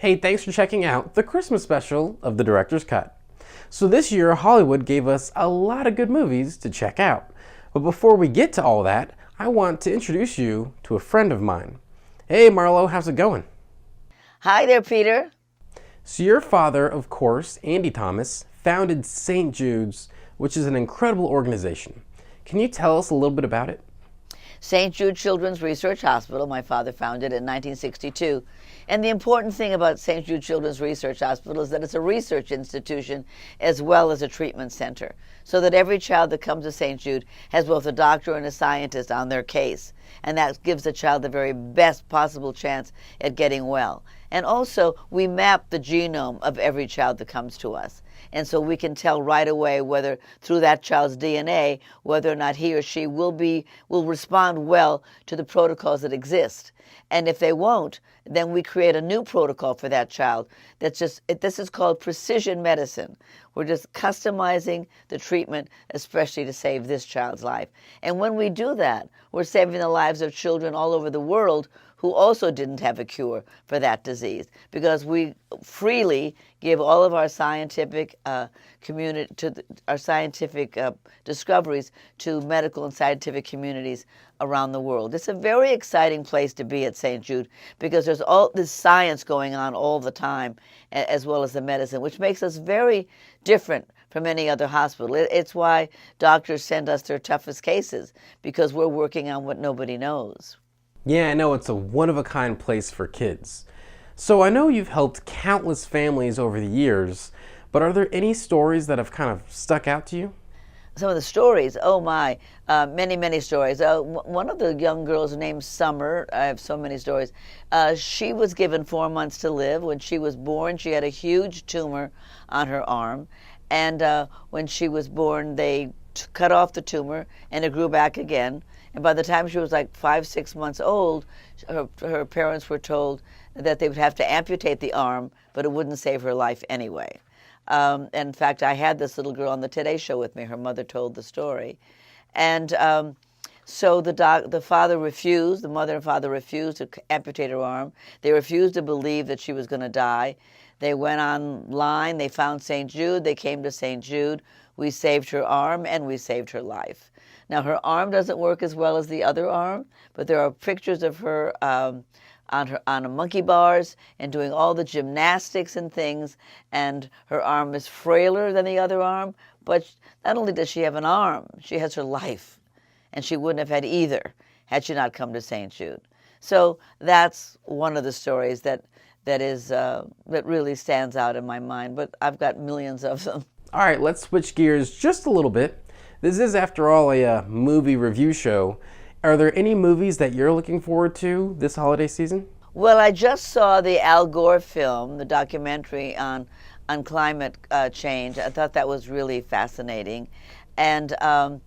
Hey, thanks for checking out the Christmas special of The Director's Cut. So this year, Hollywood gave us a lot of good movies to check out. But before we get to all that, I want to introduce you to a friend of mine. Hey Marlo, how's it going? Hi there, Peter. So your father, of course, Andy Thomas, founded St. Jude's, which is an incredible organization. Can you tell us a little bit about it? St. Jude Children's Research Hospital, my father founded in 1962. And the important thing about St. Jude Children's Research Hospital is that it's a research institution as well as a treatment center, so that every child that comes to St. Jude has both a doctor and a scientist on their case. And that gives the child the very best possible chance at getting well. And also, we map the genome of every child that comes to us. And so we can tell right away whether, through that child's DNA, whether or not he or she will respond well to the protocols that exist. And if they won't, then we create a new protocol for that child. This is called precision medicine. We're just customizing the treatment, especially to save this child's life. And when we do that, we're saving the lives of children all over the world who also didn't have a cure for that disease, because we freely give all of our scientific discoveries to medical and scientific communities around the world. It's a very exciting place to be at St. Jude, because there's all this science going on all the time, as well as the medicine, which makes us very different from any other hospital. It's why doctors send us their toughest cases, because we're working on what nobody knows. Yeah, I know it's a one-of-a-kind place for kids. So I know you've helped countless families over the years, but are there any stories that have kind of stuck out to you? Some of the stories, oh my, many, many stories. One of the young girls named Summer, I have so many stories, she was given 4 months to live. When she was born, she had a huge tumor on her arm. And when she was born, they cut off the tumor and it grew back again. And by the time she was like 5, 6 months old, her parents were told that they would have to amputate the arm, but it wouldn't save her life anyway. In fact, I had this little girl on the Today Show with me. Her mother told the story. And so the father refused, the mother and father refused to amputate her arm. They refused to believe that she was going to die. They went online, they found St. Jude, they came to St. Jude. We saved her arm and we saved her life. Now, her arm doesn't work as well as the other arm, but there are pictures of her on a monkey bars and doing all the gymnastics and things, and her arm is frailer than the other arm, but not only does she have an arm, she has her life, and she wouldn't have had either had she not come to St. Jude. So that's one of the stories that really stands out in my mind, but I've got millions of them. All right, let's switch gears just a little bit. This is, after all, a movie review show. Are there any movies that you're looking forward to this holiday season? Well, I just saw the Al Gore film, the documentary on climate change. I thought that was really fascinating. And I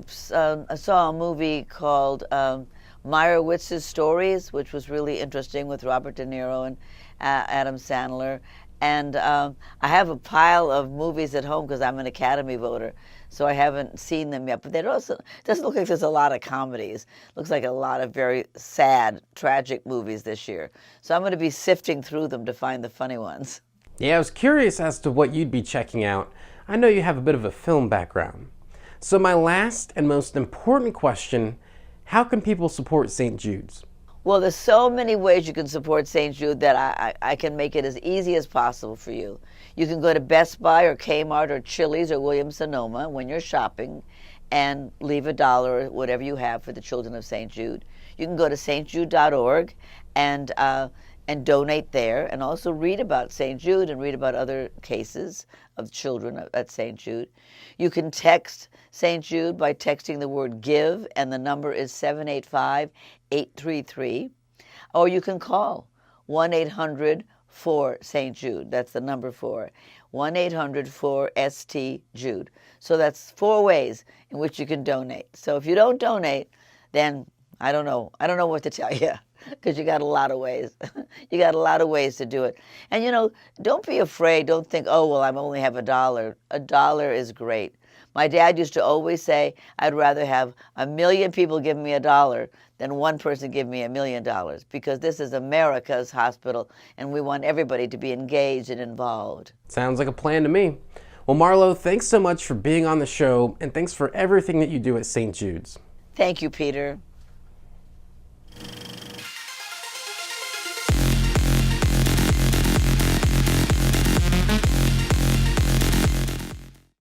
saw a movie called Meyerowitz's Stories, which was really interesting, with Robert De Niro and Adam Sandler. And I have a pile of movies at home because I'm an Academy voter, so I haven't seen them yet. But it doesn't look like there's a lot of comedies. Looks like a lot of very sad, tragic movies this year. So I'm going to be sifting through them to find the funny ones. Yeah, I was curious as to what you'd be checking out. I know you have a bit of a film background. So my last and most important question, how can people support St. Jude's? Well, there's so many ways you can support St. Jude that I can make it as easy as possible for you. You can go to Best Buy or Kmart or Chili's or Williams-Sonoma when you're shopping and leave $1 or whatever you have for the children of St. Jude. You can go to stjude.org and donate there, and also read about St. Jude and read about other cases of children at St. Jude. You can text St. Jude by texting the word GIVE, and the number is 785-833. Or you can call 1-800-4-St. Jude. That's the number 4. 1-800-4-ST-JUDE. So that's 4 ways in which you can donate. So if you don't donate, then I don't know what to tell you, because you got a lot of ways. You got a lot of ways to do it. And don't be afraid. Don't think, oh, well, I only have $1. $1 is great. My dad used to always say, I'd rather have 1,000,000 people give me $1 than one person give me $1,000,000, because this is America's hospital and we want everybody to be engaged and involved. Sounds like a plan to me. Well, Marlo, thanks so much for being on the show, and thanks for everything that you do at St. Jude's. Thank you, Peter.